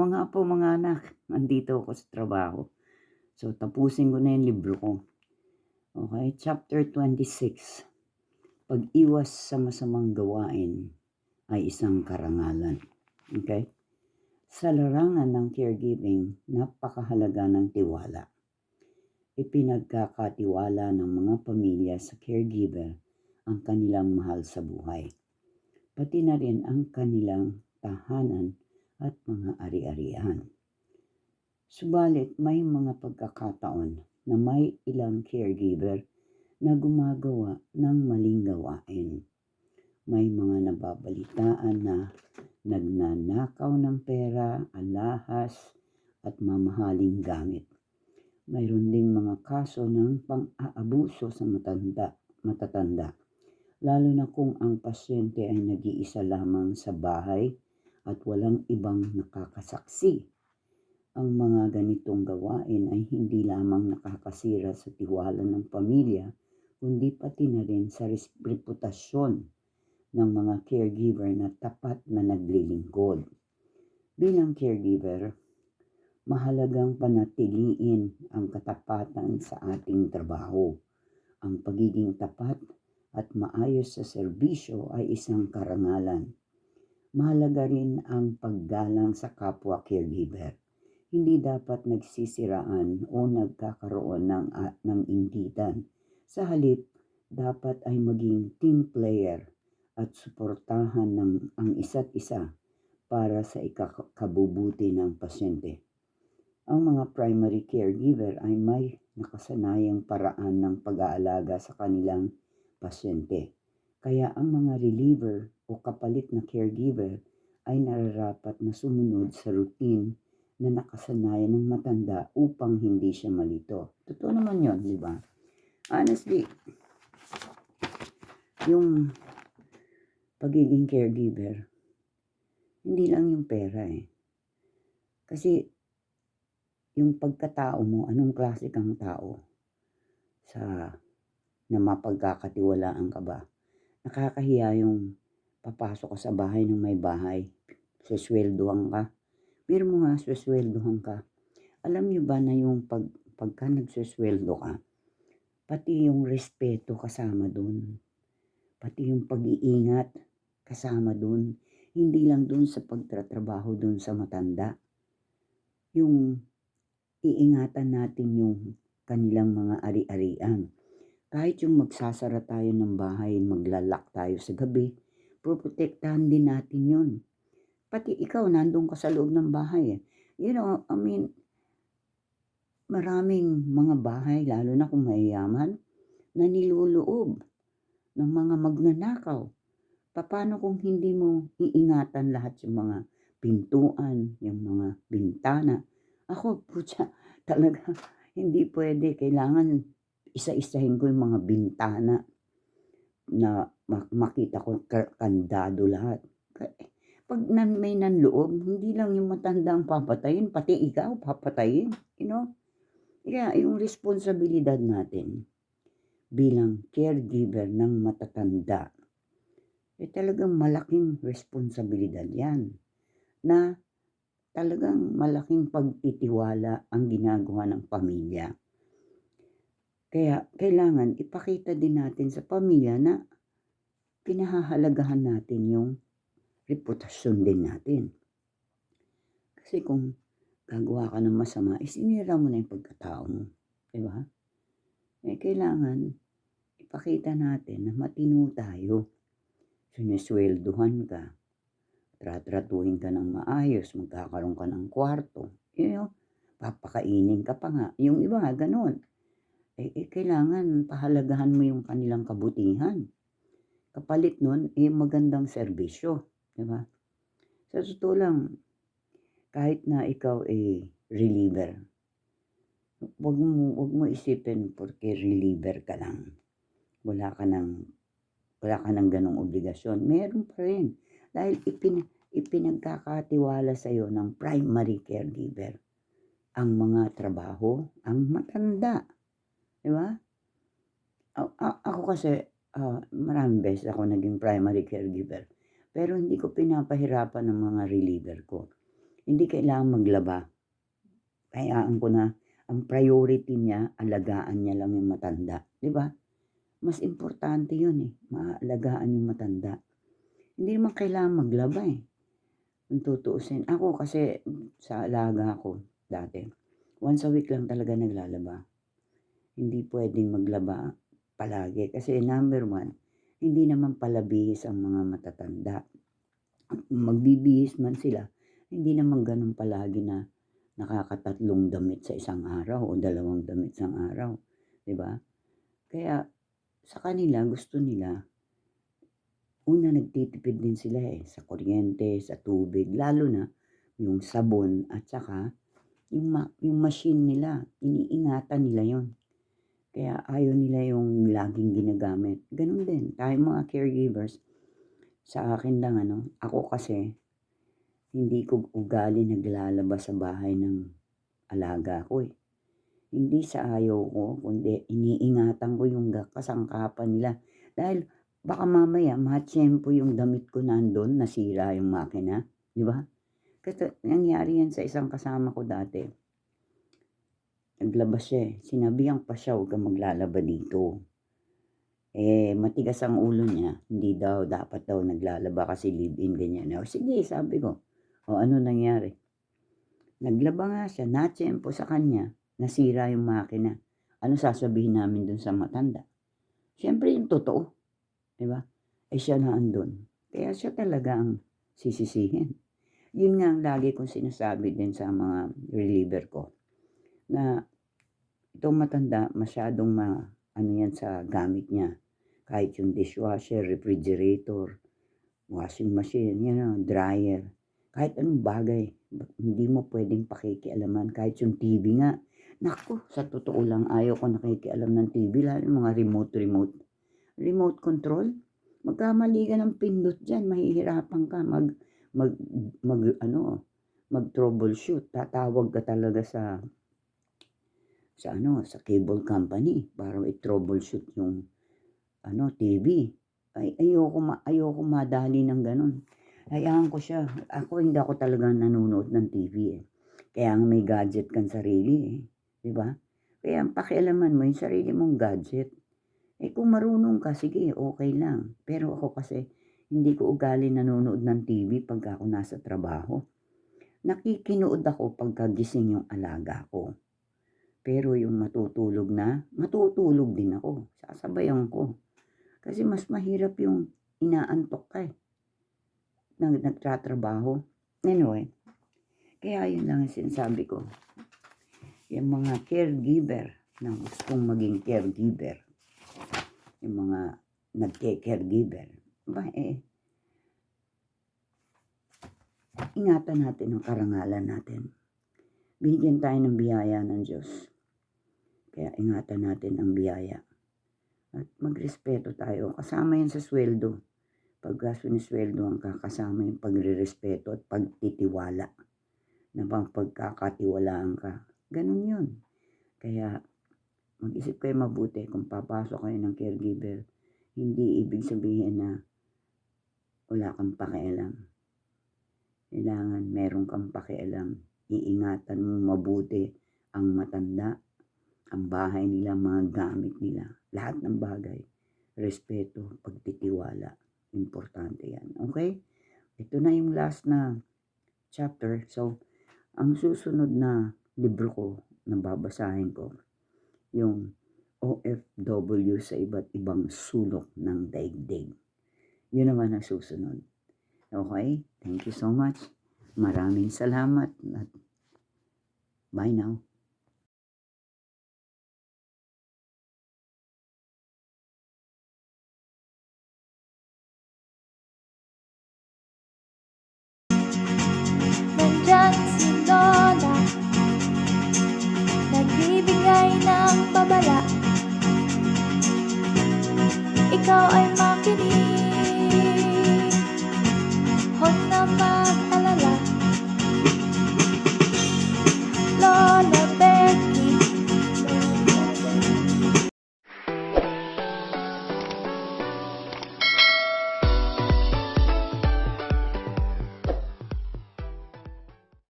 Mga apo, mga anak, nandito ako sa trabaho. So, tapusin ko na yung libro ko. Okay, chapter 26. Pag-iwas sa masamang gawain ay isang karangalan. Okay? Sa larangan ng caregiving, napakahalaga ng tiwala. Ipinagkakatiwala ng mga pamilya sa caregiver ang kanilang mahal sa buhay. Pati na rin ang kanilang tahanan at mga ari-arian. Subalit may mga pagkakataon na may ilang caregiver na gumagawa ng maling gawain. May mga nababalitaan na nagnanakaw ng pera, alahas at mamahaling gamit. Mayroon ding mga kaso ng pang-aabuso sa matatanda, lalo na kung ang pasyente ay nag-iisa lamang sa bahay at walang ibang nakakasaksi. Ang mga ganitong gawain ay hindi lamang nakakasira sa tiwala ng pamilya, kundi pati na rin sa reputasyon ng mga caregiver na tapat na naglilingkod. Bilang caregiver, mahalagang panatiliin ang katapatan sa ating trabaho. Ang pagiging tapat at maayos sa serbisyo ay isang karangalan. Mahalaga rin ang paggalang sa kapwa caregiver. Hindi dapat nagsisiraan o nagkakaroon ng inggitan. Sa halip, dapat ay maging team player at suportahan ang isa't isa para sa ikakabubuti ng pasyente. Ang mga primary caregiver ay may nakasanayang paraan ng pag-aalaga sa kanilang pasyente. Kaya ang mga reliever o kapalit na caregiver ay nararapat na sumunod sa routine na nakasanayan ng matanda upang hindi siya malito. Totoo naman yun, di ba? Honestly, yung pagiging caregiver, hindi lang yung pera eh. Kasi yung pagkatao mo, anong klase kang tao na mapagkakatiwalaan ka ba? Nakakahiya yung papasok ka sa bahay ng may bahay, susweldohan ka. Pero mo nga, susweldohan ka. Alam niyo ba na yung pagka nagsusweldo ka, pati yung respeto kasama dun, pati yung pag-iingat kasama dun, hindi lang dun sa pagtatrabaho dun sa matanda. Yung iingatan natin yung kanilang mga ari-arian. Kahit yung magsasara tayo ng bahay, maglalak tayo sa gabi, protektahan din natin yun. Pati ikaw, nandun ka sa loob ng bahay. You know, maraming mga bahay, lalo na kung mayayaman, na niluloob ng mga magnanakaw. Paano kung hindi mo iingatan lahat yung mga pintuan, yung mga bintana? Ako, putya, talaga, hindi pwede. Kailangan isa-isahin ko yung mga bintana na makita ko kandado lahat. Pag may nanloob, hindi lang yung matandang papatayin, pati ikaw papatayin, you know? Kaya yung responsibilidad natin bilang caregiver ng matatanda, talagang malaking responsibilidad yan na talagang malaking pagtitiwala ang ginagawa ng pamilya. Kaya kailangan ipakita din natin sa pamilya na pinahahalagahan natin yung reputasyon din natin. Kasi kung gagawa ka ng masama, isinira mo na yung pagkatao mo. Diba? Kailangan ipakita natin na matino tayo. Sinesweldohan ka, tratratuhin ka ng maayos, magkakaroon ka ng kwarto, papakainin ka pa nga. Yung iba, ganun. Kailangan pahalagahan mo yung kanilang kabutihan. Kapalit nun, magandang serbisyo. Diba? Sa totoo lang, kahit na ikaw reliever, wag mo isipin porque reliever ka lang. Wala ka ng ganong obligasyon. Meron pa rin. Dahil ipinagkakatiwala sa iyo ng primary caregiver ang mga trabaho, ang matanda. Diba? Ako kasi, maraming beses ako naging primary caregiver. Pero hindi ko pinapahirapan ng mga reliever ko. Hindi kailangang maglaba. Hayaan ko na ang priority niya, alagaan niya lang yung matanda, 'di ba? Mas importante yun, maaalagaan yung matanda. Hindi naman kailangan maglaba, kung tutuusin. Ako kasi sa alaga ko dati, once a week lang talaga naglalaba. Hindi puwedeng maglaba palagi kasi number one, hindi naman pala bihis ang mga matatanda. Magbibihis man sila, hindi naman gano'n palagi na nakakatatlong damit sa isang araw o 2 damit sa araw, 'di ba? Kaya sa kanila gusto nila, una nagtitipid din sila, sa kuryente, sa tubig, lalo na yung sabon at saka yung machine nila, iniingatan nila yon. Kaya ayaw nila yung laging ginagamit. Gano'n din, tayong mga caregivers, sa akin lang ako kasi hindi ko ugali naglalabas sa bahay ng alaga ko, Hindi sa ayaw ko, kundi iniingatan ko yung kasangkapan nila. Dahil baka mamaya matiyempo yung damit ko nandun, nasira yung makina, 'di ba? Kasi nangyari yan sa isang kasama ko dati. Naglabas siya, sinabihan pa siya, "Huwag kang maglalaba dito." Matigas ang ulo niya, hindi daw dapat daw naglalaba kasi live-in ganyan. O sige, sabi ko. O ano nangyari? Naglaba nga siya, natiyempo sa kanya, nasira yung makina. Ano sasabihin namin dun sa matanda? Siyempre yung totoo, 'di ba? Siya na andun. Kaya siya talaga ang sisisihin. Yun nga ang lagi kong sinasabi din sa mga reliever ko, na itong matanda masyadong ano yan sa gamit niya. Kahit yung dishwasher, refrigerator, washing machine, dryer, kahit anong bagay, hindi mo pwedeng pakikialaman. Kahit yung TV nga, naku, sa totoo lang ayaw ko nakikialam ng TV, lalo yung mga remote control. Magkamali ka ng pindot dyan, mahihirapan ka mag, mag, ano, mag-troubleshoot. Tatawag ka talaga sa cable company para i-troubleshoot yung TV. Ayoko madali ng gano'n. Hayaan ko siya. Hindi ako talaga nanonood ng TV, Kaya nga may gadget kang sarili, 'di ba? Kaya pakialaman mo yung sarili mong gadget. Kung marunong ka, sige, okay lang. Pero ako kasi, hindi ko ugali nanonood ng TV pagka ako nasa trabaho. Nakikinood ako pagka gising yung alaga ko. Pero yung matutulog din ako. Sasabayan ko. Kasi mas mahirap yung inaantok ka, nagtatrabaho. Anyway, kaya yun lang ang sinasabi ko. Yung mga caregiver na gustong maging caregiver, yung mga nagke-caregiver, ingatan natin ang karangalan natin. Binigyan tayo ng biyaya ng Diyos. Kaya ingatan natin ang biyaya. At magrespeto tayo. Kasama yan sa sweldo. Pagka sinisweldo ang kakasama yung pagre-respeto at pagtitiwala. Na pagkakatiwalaan ka. Ganun yun. Kaya mag-isip kayo mabuti kung papasok kayo ng caregiver. Hindi ibig sabihin na wala kang pakialam. Kailangan meron kang pakialam. Iingatan mo mabuti ang matanda, ang bahay nila, mga gamit nila. Lahat ng bagay. Respeto, pagtitiwala. Importante yan. Okay? Ito na yung last na chapter. So, ang susunod na libro ko na babasahin ko, yung OFW sa iba't ibang sulok ng daigdig. Yun naman ang susunod. Okay? Thank you so much. Maraming salamat. Bye now.